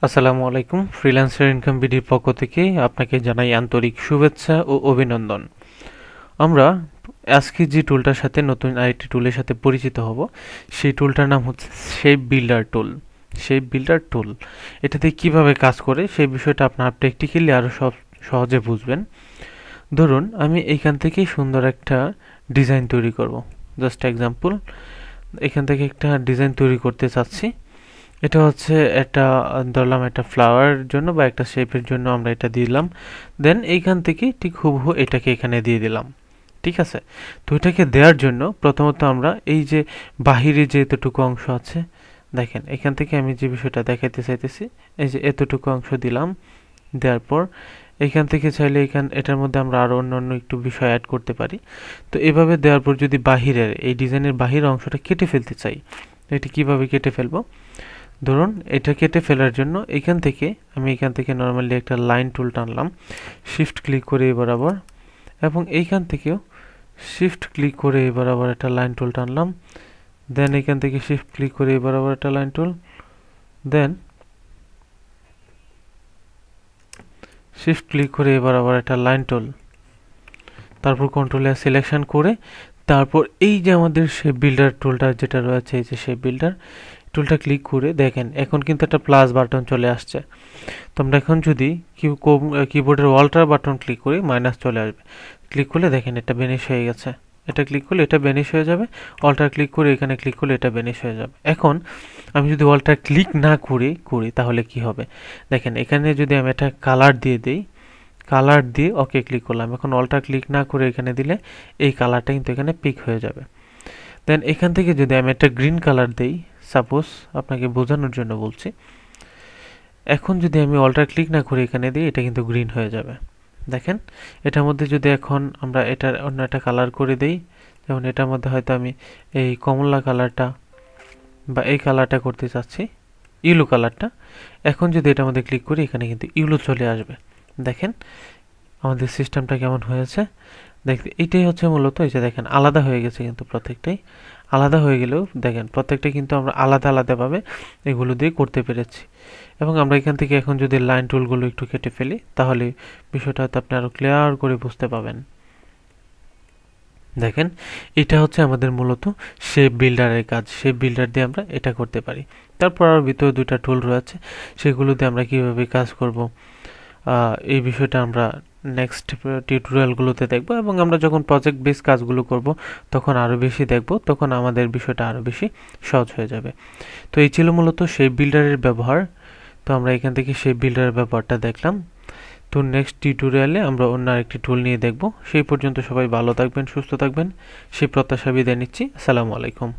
আসসালামু আলাইকুম। Freelancer income বিডির পক্ষ থেকে আপনাকে জানাই আন্তরিক শুভেচ্ছা ও অভিনন্দন। আমরা আজকে যে টুলটার সাথে নতুন আরেকটি টুলের সাথে পরিচিত হব, সেই টুলটার নাম হচ্ছে শেপ বিল্ডার টুল। শেপ বিল্ডার টুল এটাতে কিভাবে কাজ করে সেই বিষয়টা আপনারা প্র্যাকটিক্যালি আরও সহজে বুঝবেন। ধরুন আমি এইখান থেকেই সুন্দর একটা ডিজাইন তৈরি করব। জাস্ট এক্সাম্পল, এখান থেকে একটা ডিজাইন তৈরি করতে চাচ্ছি। এটা হচ্ছে একটা ধরলাম একটা ফ্লাওয়ার জন্য বা একটা শেপের জন্য আমরা এটা দিলাম। দেন এইখান থেকে ঠিক হুবহু এটাকে এখানে দিয়ে দিলাম। ঠিক আছে, তো এটাকে দেওয়ার জন্য প্রথমত আমরা এই যে বাহিরে যে এতটুকু অংশ আছে, দেখেন এখান থেকে আমি যে বিষয়টা দেখাইতে চাইতেছি, এই যে এতটুকু অংশ দিলাম। দেওয়ার পর এখান থেকে চাইলে এটার মধ্যে আমরা আরও অন্য একটু বিষয় অ্যাড করতে পারি। তো এভাবে দেওয়ার পর যদি বাহিরের এই ডিজাইনের বাহির অংশটা কেটে ফেলতে চাই, এটি কিভাবে কেটে ফেলবো? ধরুন এটা কেটে ফেলার জন্য এখান থেকে নর্মালি একটা লাইন টুল টানলাম, শিফট ক্লিক করে এই বরাবর, এবং এইখান থেকেও শিফট ক্লিক করে এই বরাবর একটা লাইন টুল টানলাম। দেন এখান থেকে শিফট ক্লিক করে এই বরাবর একটা লাইন টুল, দেন শিফট ক্লিক করে এই বরাবর একটা লাইন টুল, তারপর কন্ট্রোল এ সিলেকশন করে তারপর এই যে আমাদের শেপ বিল্ডার টুলটা যেটা রয়েছে, এই যে শেপ বিল্ডার টুলটা ক্লিক করে দেখেন এখন কিন্তু একটা প্লাস বাটন চলে আসছে। তো আমরা এখন যদি কিবোর্ডের অল্টার বাটন ক্লিক করি মাইনাস চলে আসবে। ক্লিক করলে দেখেন এটা বেনিশ হয়ে গেছে। এটা ক্লিক করলে এটা বেনিশ হয়ে যাবে, অল্টার ক্লিক করে এখানে ক্লিক করলে এটা বেনিশ হয়ে যাবে। এখন আমি যদি অল্টার ক্লিক না করি তাহলে কি হবে? দেখেন এখানে যদি আমি একটা কালার দিয়ে দিই, কালার দিয়ে ওকে ক্লিক করলাম, এখন অল্টার ক্লিক না করে এখানে দিলে এই কালারটা কিন্তু এখানে পিক হয়ে যাবে। দেন এখান থেকে যদি আমি একটা গ্রিন কালার দিই, সাপোজ আপনাকে বোঝানোর জন্য বলছি, এখন যদি আমি অল্টার ক্লিক না করে এখানে দিই এটা কিন্তু গ্রিন হয়ে যাবে। দেখেন এটার মধ্যে যদি এখন আমরা এটার অন্য একটা কালার করে দিই, যেমন এটার মধ্যে হয়তো আমি এই কমলা কালারটা বা এই কালারটা করতে চাচ্ছি, ইয়েলো কালারটা, এখন যদি এটার মধ্যে ক্লিক করি এখানে কিন্তু ইয়েলো চলে আসবে। দেখেন আমাদের সিস্টেমটা কেমন হয়েছে দেখতে। এইটাই হচ্ছে মূলত, এই যে দেখেন আলাদা হয়ে গেছে, কিন্তু প্রত্যেকটাই আলাদা হয়ে গেলেও দেখেন প্রত্যেকটা কিন্তু আমরা আলাদা আলাদাভাবে এগুলো দিয়ে করতে পেরেছি। এবং আমরা এখান থেকে এখন যদি লাইন টুলগুলো একটু কেটে ফেলি তাহলে বিষয়টা হয়তো আপনি আরো ক্লিয়ার করে বুঝতে পাবেন। দেখেন এটা হচ্ছে আমাদের মূলত শেপ বিল্ডারের কাজ। শেপ বিল্ডার দিয়ে আমরা এটা করতে পারি। তারপর আরও ভিতরে দুইটা টুল রয়েছে, সেগুলো দিয়ে আমরা কিভাবে কাজ করব এই বিষয়টা আমরা নেক্সট টিউটোরিয়ালগুলোতে দেখব, এবং আমরা যখন প্রজেক্ট বেস কাজগুলো করব তখন আরও বেশি দেখব, তখন আমাদের বিষয়টা আরও বেশি সহজ হয়ে যাবে। তো এই ছিল মূলত শেপ বিল্ডারের ব্যবহার। তো আমরা এখান থেকে শেপ বিল্ডারের ব্যবহারটা দেখলাম। তো নেক্সট টিউটোরিয়ালে আমরা অন্য আরেকটি টুল নিয়ে দেখব। সেই পর্যন্ত সবাই ভালো থাকবেন, সুস্থ থাকবেন, সেই প্রত্যাশা বিদায় নিচ্ছি। আসসালামু আলাইকুম।